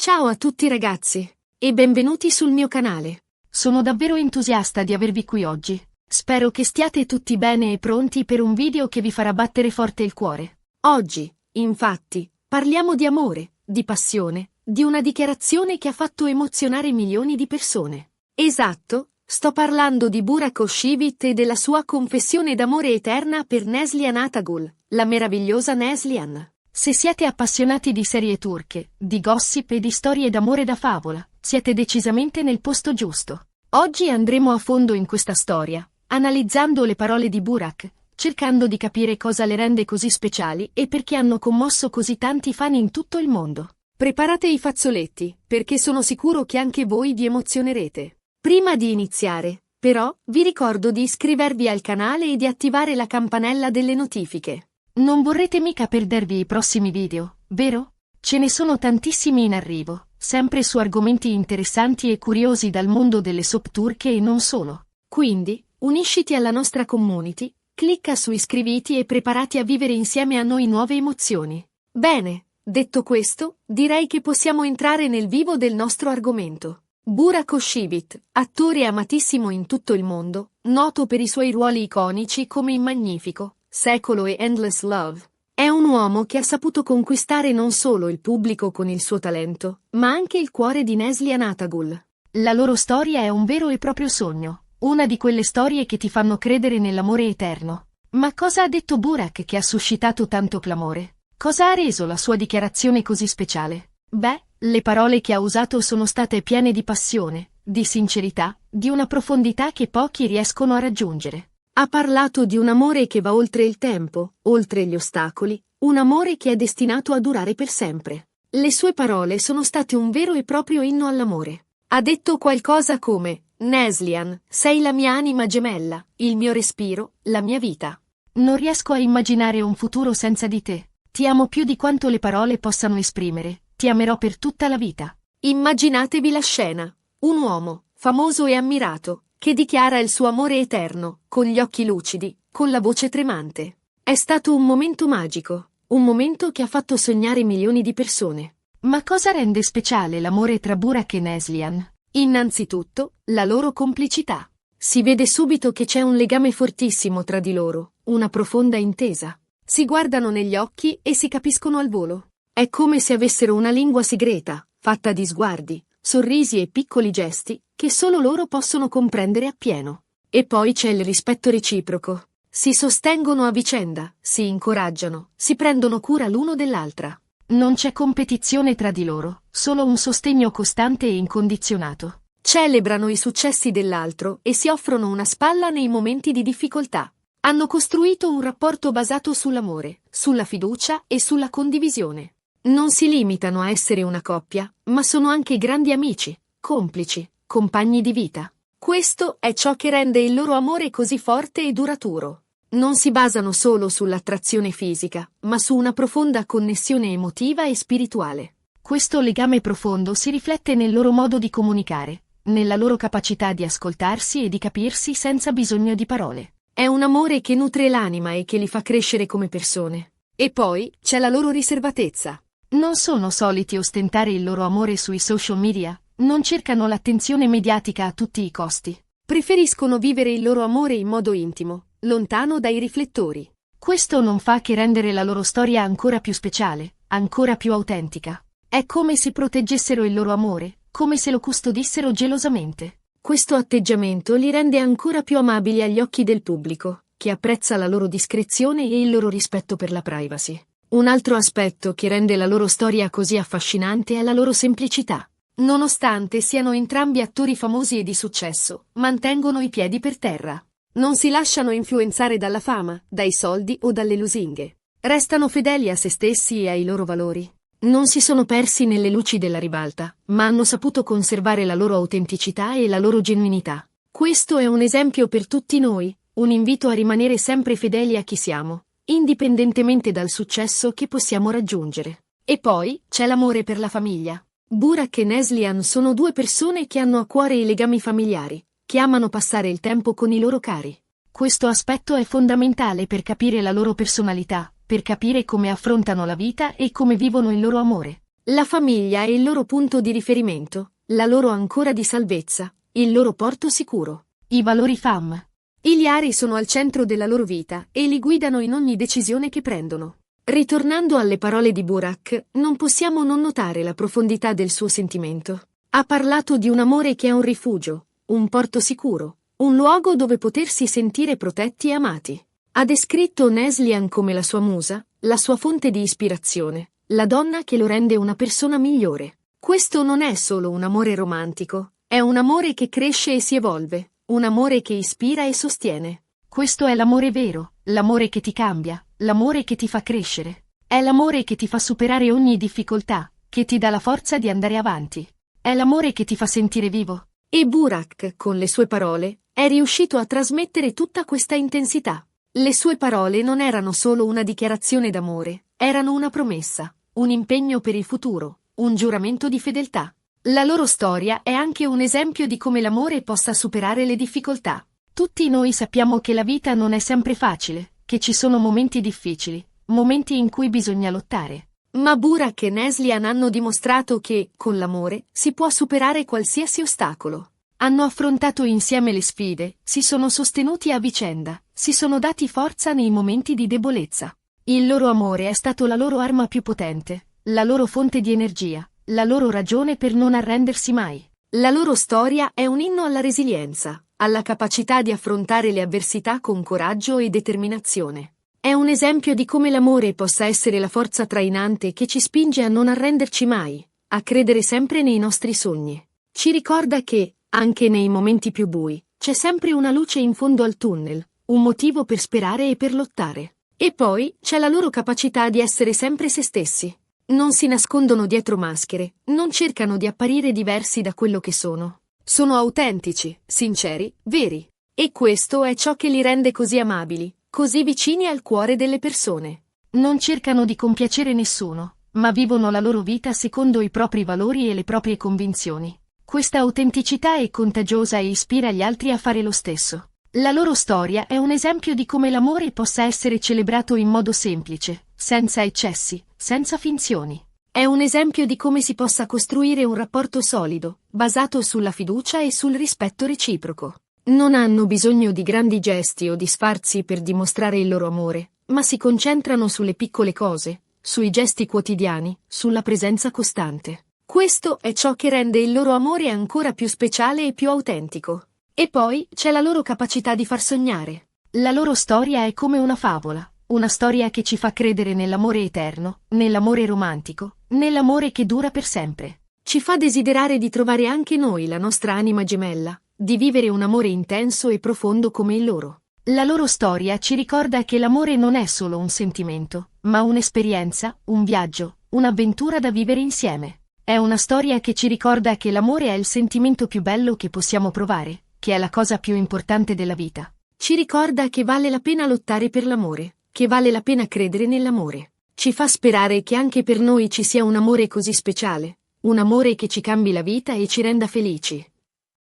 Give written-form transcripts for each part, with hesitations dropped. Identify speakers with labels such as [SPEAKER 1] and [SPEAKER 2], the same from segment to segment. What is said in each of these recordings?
[SPEAKER 1] Ciao a tutti ragazzi, e benvenuti sul mio canale.
[SPEAKER 2] Sono davvero entusiasta di avervi qui oggi. Spero che stiate tutti bene e pronti per un video che vi farà battere forte il cuore.
[SPEAKER 1] Oggi, infatti, parliamo di amore, di passione, di una dichiarazione che ha fatto emozionare milioni di persone. Esatto, sto parlando di Burak Özçivit e della sua confessione d'amore eterna per Neslihan Atagul, la meravigliosa Neslihan.
[SPEAKER 2] Se siete appassionati di serie turche, di gossip e di storie d'amore da favola, siete decisamente nel posto giusto. Oggi andremo a fondo in questa storia, analizzando le parole di Burak, cercando di capire cosa le rende così speciali e perché hanno commosso così tanti fan in tutto il mondo.
[SPEAKER 1] Preparate i fazzoletti, perché sono sicuro che anche voi vi emozionerete. Prima di iniziare, però, vi ricordo di iscrivervi al canale e di attivare la campanella delle notifiche.
[SPEAKER 2] Non vorrete mica perdervi i prossimi video, vero? Ce ne sono tantissimi in arrivo, sempre su argomenti interessanti e curiosi dal mondo delle soap turche e non solo.
[SPEAKER 1] Quindi, unisciti alla nostra community, clicca su iscriviti e preparati a vivere insieme a noi nuove emozioni. Bene, detto questo, direi che possiamo entrare nel vivo del nostro argomento. Burak Özçivit, attore amatissimo in tutto il mondo, noto per i suoi ruoli iconici come in Magnifico, Secolo e Endless Love, è un uomo che ha saputo conquistare non solo il pubblico con il suo talento, ma anche il cuore di Neslihan Atagul.
[SPEAKER 2] La loro storia è un vero e proprio sogno, una di quelle storie che ti fanno credere nell'amore eterno. Ma cosa ha detto Burak che ha suscitato tanto clamore? Cosa ha reso la sua dichiarazione così speciale? Beh, le parole che ha usato sono state piene di passione, di sincerità, di una profondità che pochi riescono a raggiungere.
[SPEAKER 1] Ha parlato di un amore che va oltre il tempo, oltre gli ostacoli, un amore che è destinato a durare per sempre. Le sue parole sono state un vero e proprio inno all'amore. Ha detto qualcosa come: Neslihan, sei la mia anima gemella, il mio respiro, la mia vita.
[SPEAKER 2] Non riesco a immaginare un futuro senza di te. Ti amo più di quanto le parole possano esprimere, ti amerò per tutta la vita.
[SPEAKER 1] Immaginatevi la scena. Un uomo, famoso e ammirato, che dichiara il suo amore eterno, con gli occhi lucidi, con la voce tremante. È stato un momento magico, un momento che ha fatto sognare milioni di persone.
[SPEAKER 2] Ma cosa rende speciale l'amore tra Burak e Neslihan?
[SPEAKER 1] Innanzitutto, la loro complicità. Si vede subito che c'è un legame fortissimo tra di loro, una profonda intesa. Si guardano negli occhi e si capiscono al volo. È come se avessero una lingua segreta, fatta di sguardi, sorrisi e piccoli gesti, che solo loro possono comprendere appieno. E poi c'è il rispetto reciproco. Si sostengono a vicenda, si incoraggiano, si prendono cura l'uno dell'altra.
[SPEAKER 2] Non c'è competizione tra di loro, solo un sostegno costante e incondizionato.
[SPEAKER 1] Celebrano i successi dell'altro e si offrono una spalla nei momenti di difficoltà. Hanno costruito un rapporto basato sull'amore, sulla fiducia e sulla condivisione. Non si limitano a essere una coppia, ma sono anche grandi amici, complici, compagni di vita. Questo è ciò che rende il loro amore così forte e duraturo. Non si basano solo sull'attrazione fisica, ma su una profonda connessione emotiva e spirituale.
[SPEAKER 2] Questo legame profondo si riflette nel loro modo di comunicare, nella loro capacità di ascoltarsi e di capirsi senza bisogno di parole.
[SPEAKER 1] È un amore che nutre l'anima e che li fa crescere come persone. E poi c'è la loro riservatezza.
[SPEAKER 2] Non sono soliti ostentare il loro amore sui social media, non cercano l'attenzione mediatica a tutti i costi.
[SPEAKER 1] Preferiscono vivere il loro amore in modo intimo, lontano dai riflettori.
[SPEAKER 2] Questo non fa che rendere la loro storia ancora più speciale, ancora più autentica. È come se proteggessero il loro amore, come se lo custodissero gelosamente.
[SPEAKER 1] Questo atteggiamento li rende ancora più amabili agli occhi del pubblico, che apprezza la loro discrezione e il loro rispetto per la privacy. Un altro aspetto che rende la loro storia così affascinante è la loro semplicità. Nonostante siano entrambi attori famosi e di successo, mantengono i piedi per terra. Non si lasciano influenzare dalla fama, dai soldi o dalle lusinghe. Restano fedeli a se stessi e ai loro valori. Non si sono persi nelle luci della ribalta, ma hanno saputo conservare la loro autenticità e la loro genuinità. Questo è un esempio per tutti noi, un invito a rimanere sempre fedeli a chi siamo, indipendentemente dal successo che possiamo raggiungere. E poi c'è l'amore per la famiglia. Burak e Neslihan sono due persone che hanno a cuore i legami familiari, che amano passare il tempo con i loro cari.
[SPEAKER 2] Questo aspetto è fondamentale per capire la loro personalità, per capire come affrontano la vita e come vivono il loro amore.
[SPEAKER 1] La famiglia è il loro punto di riferimento, la loro ancora di salvezza, il loro porto sicuro.
[SPEAKER 2] I valori FAM.
[SPEAKER 1] I liari sono al centro della loro vita e li guidano in ogni decisione che prendono. Ritornando alle parole di Burak, non possiamo non notare la profondità del suo sentimento. Ha parlato di un amore che è un rifugio, un porto sicuro, un luogo dove potersi sentire protetti e amati. Ha descritto Neslihan come la sua musa, la sua fonte di ispirazione, la donna che lo rende una persona migliore. Questo non è solo un amore romantico, è un amore che cresce e si evolve, un amore che ispira e sostiene.
[SPEAKER 2] Questo è l'amore vero, l'amore che ti cambia, l'amore che ti fa crescere. È l'amore che ti fa superare ogni difficoltà, che ti dà la forza di andare avanti. È l'amore che ti fa sentire vivo.
[SPEAKER 1] E Burak, con le sue parole, è riuscito a trasmettere tutta questa intensità. Le sue parole non erano solo una dichiarazione d'amore, erano una promessa, un impegno per il futuro, un giuramento di fedeltà. La loro storia è anche un esempio di come l'amore possa superare le difficoltà.
[SPEAKER 2] Tutti noi sappiamo che la vita non è sempre facile, che ci sono momenti difficili, momenti in cui bisogna lottare.
[SPEAKER 1] Ma Burak e Neslihan hanno dimostrato che, con l'amore, si può superare qualsiasi ostacolo.
[SPEAKER 2] Hanno affrontato insieme le sfide, si sono sostenuti a vicenda, si sono dati forza nei momenti di debolezza. Il loro amore è stato la loro arma più potente, la loro fonte di energia, la loro ragione per non arrendersi mai.
[SPEAKER 1] La loro storia è un inno alla resilienza, alla capacità di affrontare le avversità con coraggio e determinazione. È un esempio di come l'amore possa essere la forza trainante che ci spinge a non arrenderci mai, a credere sempre nei nostri sogni. Ci ricorda che, anche nei momenti più bui, c'è sempre una luce in fondo al tunnel, un motivo per sperare e per lottare. E poi c'è la loro capacità di essere sempre se stessi. Non si nascondono dietro maschere, non cercano di apparire diversi da quello che sono. Sono autentici, sinceri, veri. E questo è ciò che li rende così amabili, così vicini al cuore delle persone.
[SPEAKER 2] Non cercano di compiacere nessuno, ma vivono la loro vita secondo i propri valori e le proprie convinzioni. Questa autenticità è contagiosa e ispira gli altri a fare lo stesso. La loro storia è un esempio di come l'amore possa essere celebrato in modo semplice, senza eccessi, senza finzioni.
[SPEAKER 1] È un esempio di come si possa costruire un rapporto solido, basato sulla fiducia e sul rispetto reciproco. Non hanno bisogno di grandi gesti o di sfarzi per dimostrare il loro amore, ma si concentrano sulle piccole cose, sui gesti quotidiani, sulla presenza costante. Questo è ciò che rende il loro amore ancora più speciale e più autentico. E poi c'è la loro capacità di far sognare.
[SPEAKER 2] La loro storia è come una favola, una storia che ci fa credere nell'amore eterno, nell'amore romantico, nell'amore che dura per sempre.
[SPEAKER 1] Ci fa desiderare di trovare anche noi la nostra anima gemella, di vivere un amore intenso e profondo come il loro.
[SPEAKER 2] La loro storia ci ricorda che l'amore non è solo un sentimento, ma un'esperienza, un viaggio, un'avventura da vivere insieme. È una storia che ci ricorda che l'amore è il sentimento più bello che possiamo provare, che è la cosa più importante della vita.
[SPEAKER 1] Ci ricorda che vale la pena lottare per l'amore, che vale la pena credere nell'amore. Ci fa sperare che anche per noi ci sia un amore così speciale, un amore che ci cambi la vita e ci renda felici.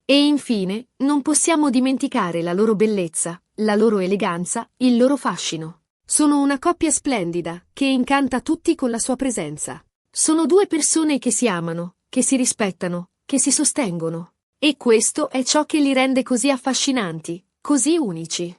[SPEAKER 1] E infine, non possiamo dimenticare la loro bellezza, la loro eleganza, il loro fascino. Sono una coppia splendida, che incanta tutti con la sua presenza. Sono due persone che si amano, che si rispettano, che si sostengono. E questo è ciò che li rende così affascinanti, così unici.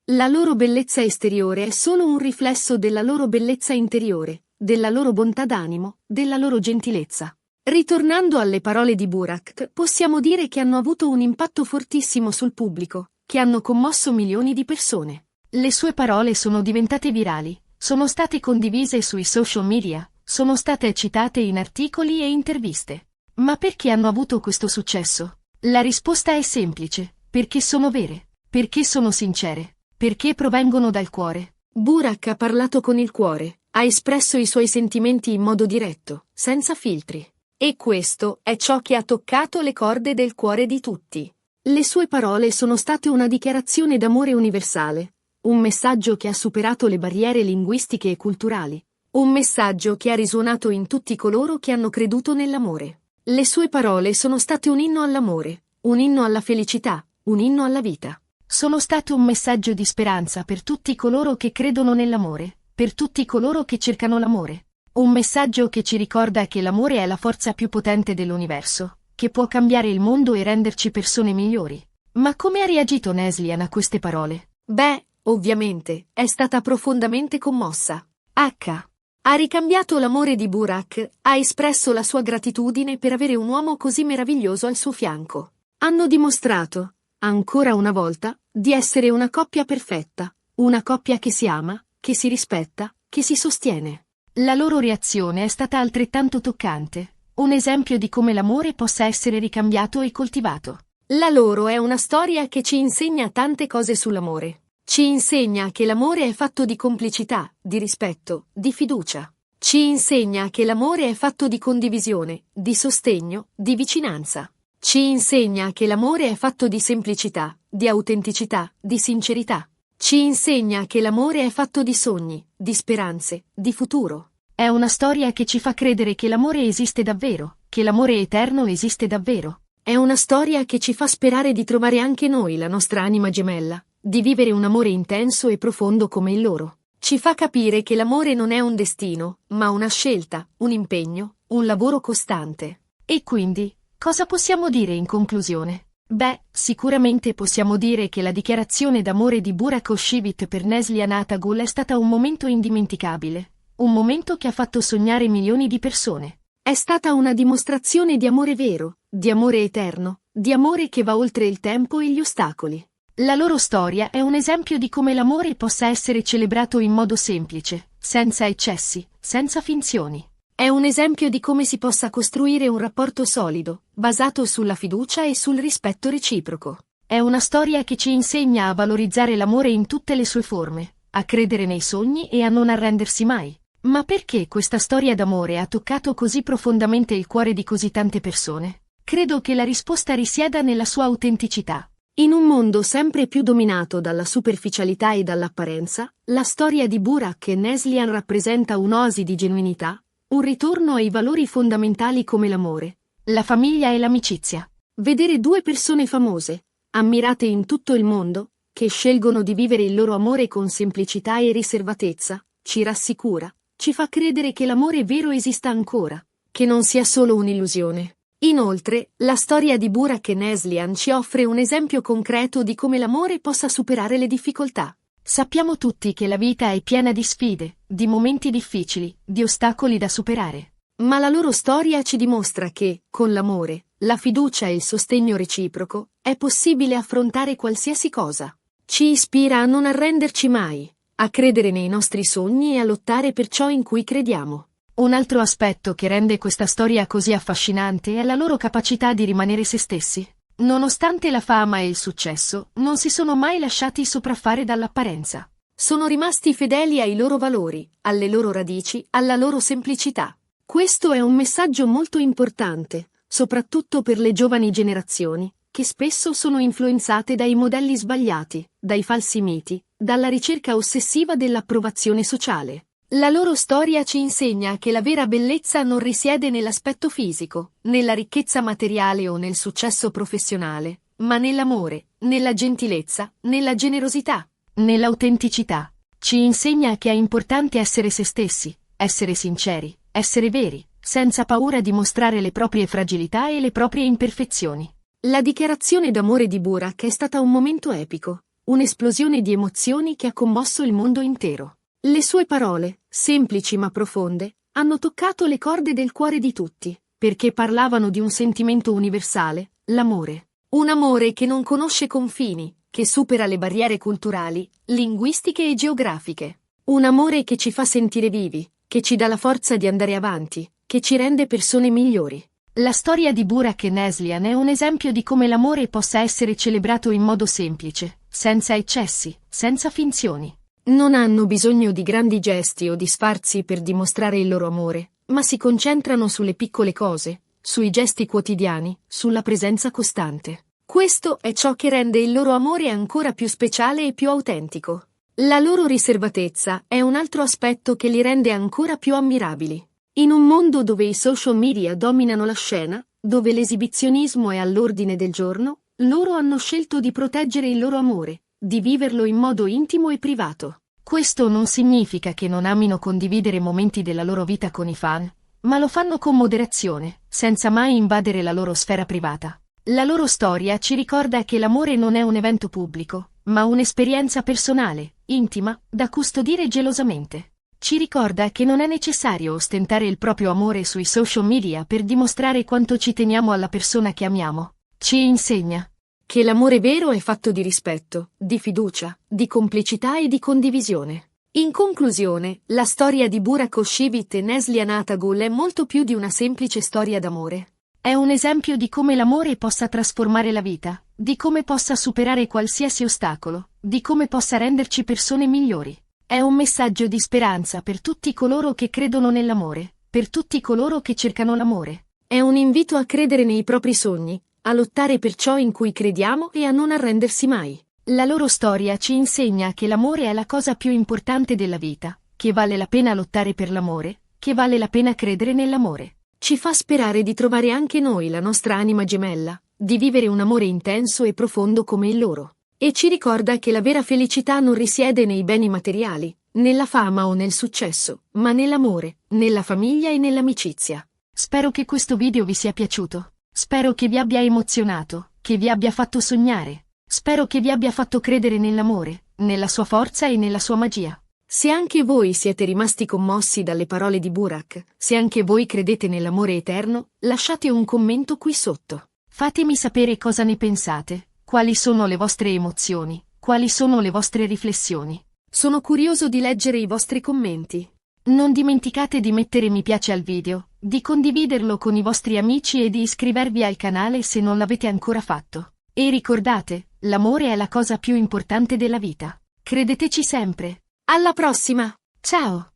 [SPEAKER 1] La loro bellezza esteriore è solo un riflesso della loro bellezza interiore, della loro bontà d'animo, della loro gentilezza. Ritornando alle parole di Burak, possiamo dire che hanno avuto un impatto fortissimo sul pubblico, che hanno commosso milioni di persone.
[SPEAKER 2] Le sue parole sono diventate virali, sono state condivise sui social media, sono state citate in articoli e interviste. Ma perché hanno avuto questo successo? La risposta è semplice, perché sono vere, perché sono sincere, perché provengono dal cuore.
[SPEAKER 1] Burak ha parlato con il cuore, ha espresso i suoi sentimenti in modo diretto, senza filtri. E questo è ciò che ha toccato le corde del cuore di tutti. Le sue parole sono state una dichiarazione d'amore universale, un messaggio che ha superato le barriere linguistiche e culturali, un messaggio che ha risuonato in tutti coloro che hanno creduto nell'amore. Le sue parole sono state un inno all'amore, un inno alla felicità, un inno alla vita.
[SPEAKER 2] Sono state un messaggio di speranza per tutti coloro che credono nell'amore, per tutti coloro che cercano l'amore. Un messaggio che ci ricorda che l'amore è la forza più potente dell'universo, che può cambiare il mondo e renderci persone migliori. Ma come ha reagito Neslihan a queste parole?
[SPEAKER 1] Beh, ovviamente, è stata profondamente commossa. Ha ricambiato l'amore di Burak, ha espresso la sua gratitudine per avere un uomo così meraviglioso al suo fianco. Hanno dimostrato, ancora una volta, di essere una coppia perfetta, una coppia che si ama, che si rispetta, che si sostiene.
[SPEAKER 2] La loro reazione è stata altrettanto toccante, un esempio di come l'amore possa essere ricambiato e coltivato.
[SPEAKER 1] La loro è una storia che ci insegna tante cose sull'amore. Ci insegna che l'amore è fatto di complicità, di rispetto, di fiducia. Ci insegna che l'amore è fatto di condivisione, di sostegno, di vicinanza. Ci insegna che l'amore è fatto di semplicità, di autenticità, di sincerità. Ci insegna che l'amore è fatto di sogni, di speranze, di futuro.
[SPEAKER 2] È una storia che ci fa credere che l'amore esiste davvero, che l'amore eterno esiste davvero.
[SPEAKER 1] È una storia che ci fa sperare di trovare anche noi la nostra anima gemella, di vivere un amore intenso e profondo come il loro. Ci fa capire che l'amore non è un destino, ma una scelta, un impegno, un lavoro costante.
[SPEAKER 2] E quindi, cosa possiamo dire in conclusione? Beh, sicuramente possiamo dire che la dichiarazione d'amore di Burak Oshivit per Neslihan Atagul è stata un momento indimenticabile, un momento che ha fatto sognare milioni di persone.
[SPEAKER 1] È stata una dimostrazione di amore vero, di amore eterno, di amore che va oltre il tempo e gli ostacoli.
[SPEAKER 2] La loro storia è un esempio di come l'amore possa essere celebrato in modo semplice, senza eccessi, senza finzioni.
[SPEAKER 1] È un esempio di come si possa costruire un rapporto solido, basato sulla fiducia e sul rispetto reciproco.
[SPEAKER 2] È una storia che ci insegna a valorizzare l'amore in tutte le sue forme, a credere nei sogni e a non arrendersi mai. Ma perché questa storia d'amore ha toccato così profondamente il cuore di così tante persone? Credo che la risposta risieda nella sua autenticità.
[SPEAKER 1] In un mondo sempre più dominato dalla superficialità e dall'apparenza, la storia di Burak e Neslihan rappresenta un'oasi di genuinità, un ritorno ai valori fondamentali come l'amore,
[SPEAKER 2] la famiglia e l'amicizia.
[SPEAKER 1] Vedere due persone famose, ammirate in tutto il mondo, che scelgono di vivere il loro amore con semplicità e riservatezza, ci rassicura, ci fa credere che l'amore vero esista ancora, che non sia solo un'illusione. Inoltre, la storia di Burak e Neslihan ci offre un esempio concreto di come l'amore possa superare le difficoltà.
[SPEAKER 2] Sappiamo tutti che la vita è piena di sfide, di momenti difficili, di ostacoli da superare.
[SPEAKER 1] Ma la loro storia ci dimostra che, con l'amore, la fiducia e il sostegno reciproco, è possibile affrontare qualsiasi cosa. Ci ispira a non arrenderci mai, a credere nei nostri sogni e a lottare per ciò in cui crediamo.
[SPEAKER 2] Un altro aspetto che rende questa storia così affascinante è la loro capacità di rimanere se stessi. Nonostante la fama e il successo, non si sono mai lasciati sopraffare dall'apparenza.
[SPEAKER 1] Sono rimasti fedeli ai loro valori, alle loro radici, alla loro semplicità. Questo è un messaggio molto importante, soprattutto per le giovani generazioni, che spesso sono influenzate dai modelli sbagliati, dai falsi miti, dalla ricerca ossessiva dell'approvazione sociale. La loro storia ci insegna che la vera bellezza non risiede nell'aspetto fisico, nella ricchezza materiale o nel successo professionale, ma nell'amore, nella gentilezza, nella generosità,
[SPEAKER 2] nell'autenticità. Ci insegna che è importante essere se stessi, essere sinceri, essere veri, senza paura di mostrare le proprie fragilità e le proprie imperfezioni.
[SPEAKER 1] La dichiarazione d'amore di Burak è stata un momento epico, un'esplosione di emozioni che ha commosso il mondo intero. Le sue parole, semplici ma profonde, hanno toccato le corde del cuore di tutti, perché parlavano di un sentimento universale, l'amore. Un amore che non conosce confini, che supera le barriere culturali, linguistiche e geografiche. Un amore che ci fa sentire vivi, che ci dà la forza di andare avanti, che ci rende persone migliori.
[SPEAKER 2] La storia di Burak e Neslihan è un esempio di come l'amore possa essere celebrato in modo semplice, senza eccessi, senza finzioni.
[SPEAKER 1] Non hanno bisogno di grandi gesti o di sfarzi per dimostrare il loro amore, ma si concentrano sulle piccole cose, sui gesti quotidiani, sulla presenza costante. Questo è ciò che rende il loro amore ancora più speciale e più autentico. La loro riservatezza è un altro aspetto che li rende ancora più ammirabili. In un mondo dove i social media dominano la scena, dove l'esibizionismo è all'ordine del giorno, loro hanno scelto di proteggere il loro amore, di viverlo in modo intimo e privato.
[SPEAKER 2] Questo non significa che non amino condividere momenti della loro vita con i fan, ma lo fanno con moderazione, senza mai invadere la loro sfera privata. La loro storia ci ricorda che l'amore non è un evento pubblico, ma un'esperienza personale, intima, da custodire gelosamente. Ci ricorda che non è necessario ostentare il proprio amore sui social media per dimostrare quanto ci teniamo alla persona che amiamo. Ci insegna
[SPEAKER 1] che l'amore vero è fatto di rispetto, di fiducia, di complicità e di condivisione. In conclusione, la storia di Burak Özçivit e Neslihan Atagul è molto più di una semplice storia d'amore.
[SPEAKER 2] È un esempio di come l'amore possa trasformare la vita, di come possa superare qualsiasi ostacolo, di come possa renderci persone migliori. È un messaggio di speranza per tutti coloro che credono nell'amore, per tutti coloro che cercano l'amore.
[SPEAKER 1] È un invito a credere nei propri sogni, a lottare per ciò in cui crediamo e a non arrendersi mai.
[SPEAKER 2] La loro storia ci insegna che l'amore è la cosa più importante della vita, che vale la pena lottare per l'amore, che vale la pena credere nell'amore.
[SPEAKER 1] Ci fa sperare di trovare anche noi la nostra anima gemella, di vivere un amore intenso e profondo come il loro. E ci ricorda che la vera felicità non risiede nei beni materiali, nella fama o nel successo, ma nell'amore, nella famiglia e nell'amicizia.
[SPEAKER 2] Spero che questo video vi sia piaciuto. Spero che vi abbia emozionato, che vi abbia fatto sognare. Spero che vi abbia fatto credere nell'amore, nella sua forza e nella sua magia.
[SPEAKER 1] Se anche voi siete rimasti commossi dalle parole di Burak, se anche voi credete nell'amore eterno, lasciate un commento qui sotto.
[SPEAKER 2] Fatemi sapere cosa ne pensate, quali sono le vostre emozioni, quali sono le vostre riflessioni.
[SPEAKER 1] Sono curioso di leggere i vostri commenti.
[SPEAKER 2] Non dimenticate di mettere mi piace al video, di condividerlo con i vostri amici e di iscrivervi al canale se non l'avete ancora fatto. E ricordate, l'amore è la cosa più importante della vita. Credeteci sempre.
[SPEAKER 1] Alla prossima!
[SPEAKER 2] Ciao!